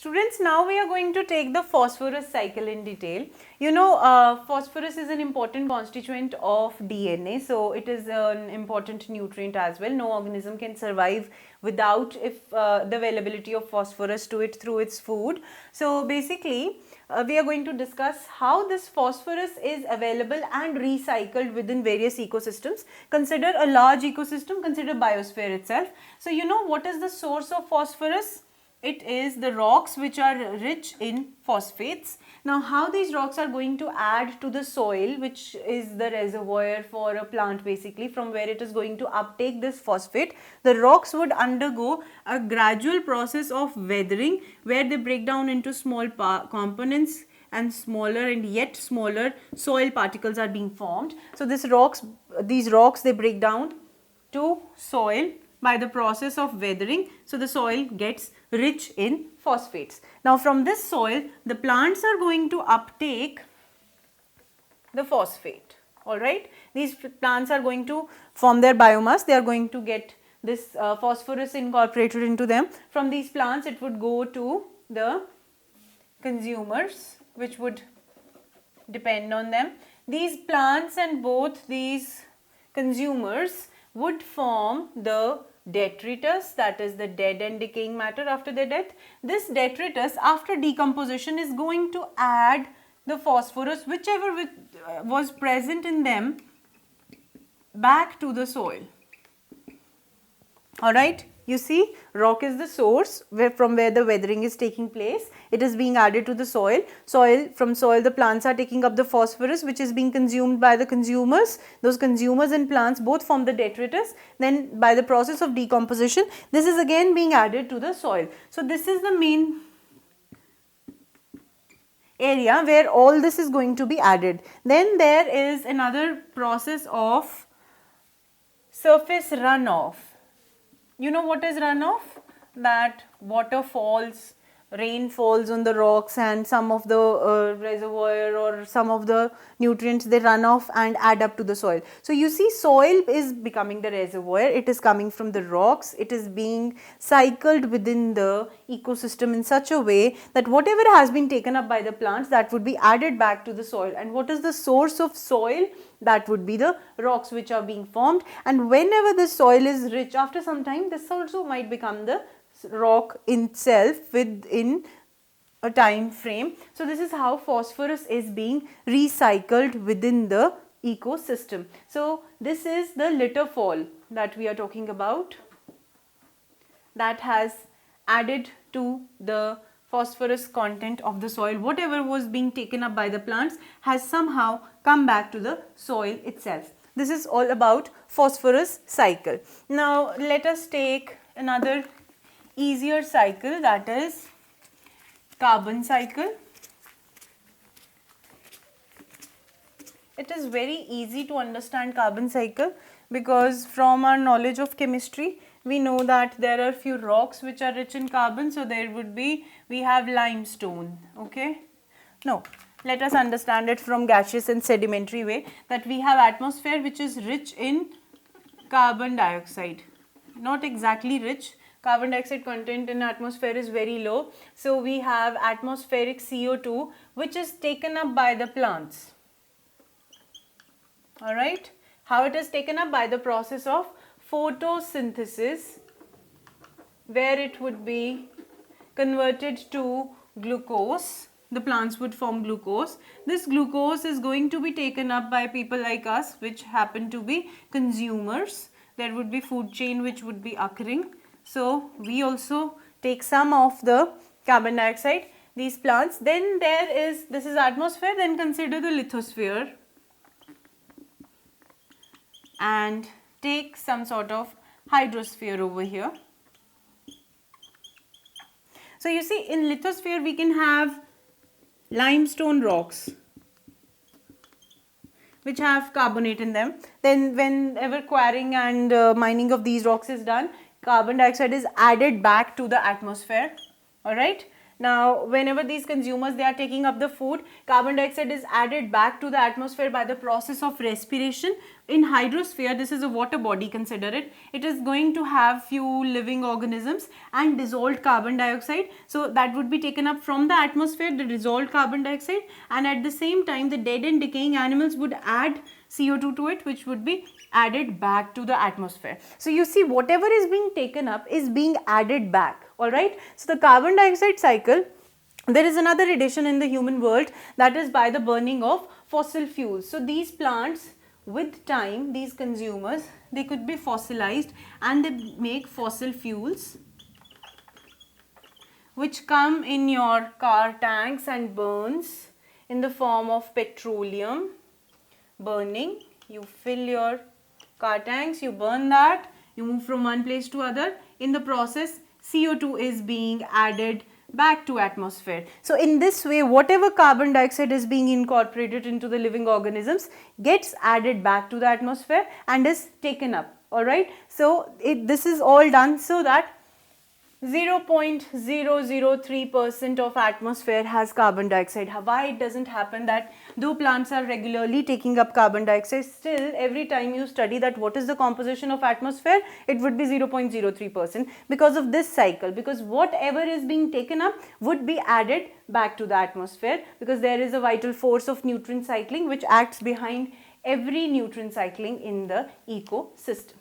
Students, now we are going to take the phosphorus cycle in detail. You know, phosphorus is an important constituent of DNA, so it is an important nutrient as well. No organism can survive without the availability of phosphorus to it through its food. So basically, we are going to discuss how this phosphorus is available and recycled within various ecosystems. Consider a large ecosystem, consider biosphere itself. So you know what is the source of phosphorus? It is the rocks which are rich in phosphates. Now how these rocks are going to add to the soil, which is the reservoir for a plant basically, from where it is going to uptake this phosphate, the rocks would undergo a gradual process of weathering where they break down into small components, and smaller and yet smaller soil particles are being formed. So these rocks they break down to soil by the process of weathering, so the soil gets rich in phosphates. Now from this soil, the plants are going to uptake the phosphate. Alright, these plants are going to form their biomass, they are going to get this phosphorus incorporated into them. From these plants it would go to the consumers, which would depend on them. These plants and both these consumers would form the detritus, that is the dead and decaying matter after their death. This detritus after decomposition is going to add the phosphorus whichever was present in them back to the soil. Alright, you see, rock is the source from where the weathering is taking place. It is being added to the soil. From soil the plants are taking up the phosphorus which is being consumed by the consumers. Those consumers and plants both form the detritus. Then by the process of decomposition, this is again being added to the soil. So this is the main area where all this is going to be added. Then there is another process of surface runoff. You know what is runoff? That water falls, rain falls on the rocks, and some of the reservoir or some of the nutrients they run off and add up to the soil. So you see, soil is becoming the reservoir, it is coming from the rocks, it is being cycled within the ecosystem in such a way that whatever has been taken up by the plants, that would be added back to the soil. And what is the source of soil? That would be the rocks which are being formed. And whenever the soil is rich, after some time this also might become the rock itself within a time frame. So this is how phosphorus is being recycled within the ecosystem. So this is the litter fall that we are talking about, that has added to the phosphorus content of the soil. Whatever was being taken up by the plants has somehow come back to the soil itself. This is all about phosphorus cycle. Now let us take another easier cycle, that is carbon cycle. It is very easy to understand carbon cycle because from our knowledge of chemistry we know that there are few rocks which are rich in carbon. So there would be, we have limestone, okay. No, let us understand it from gaseous and sedimentary way, that we have atmosphere which is rich in carbon dioxide. Not exactly rich, carbon dioxide content in atmosphere is very low. So we have atmospheric CO2 which is taken up by the plants. Alright, how it is taken up? By the process of photosynthesis, where it would be converted to glucose. The plants would form glucose. This glucose is going to be taken up by people like us, which happen to be consumers. There would be food chain which would be occurring. So we also take some of the carbon dioxide, these plants. Then there is, this is atmosphere, then consider the lithosphere and take some sort of hydrosphere over here. So you see, in lithosphere we can have limestone rocks which have carbonate in them. Then whenever quarrying and mining of these rocks is done, carbon dioxide is added back to the atmosphere. Alright. Now, whenever these consumers, they are taking up the food, carbon dioxide is added back to the atmosphere by the process of respiration. In hydrosphere, this is a water body, consider it. It is going to have few living organisms and dissolved carbon dioxide. So that would be taken up from the atmosphere, the dissolved carbon dioxide, and at the same time the dead and decaying animals would add CO2 to it, which would be added back to the atmosphere. So you see, whatever is being taken up is being added back. Alright, so the carbon dioxide cycle, there is another addition in the human world, that is by the burning of fossil fuels. So these plants, with time, these consumers, they could be fossilized and they make fossil fuels which come in your car tanks and burns in the form of petroleum. Burning, you fill your car tanks, you burn that, you move from one place to other. In the process, CO2 is being added back to atmosphere. So in this way, whatever carbon dioxide is being incorporated into the living organisms gets added back to the atmosphere and is taken up. Alright, so this is all done so that 0.003% of atmosphere has carbon dioxide. Why it doesn't happen that though plants are regularly taking up carbon dioxide, still every time you study that what is the composition of atmosphere, it would be 0.03% because of this cycle, because whatever is being taken up would be added back to the atmosphere, because there is a vital force of nutrient cycling which acts behind every nutrient cycling in the ecosystem.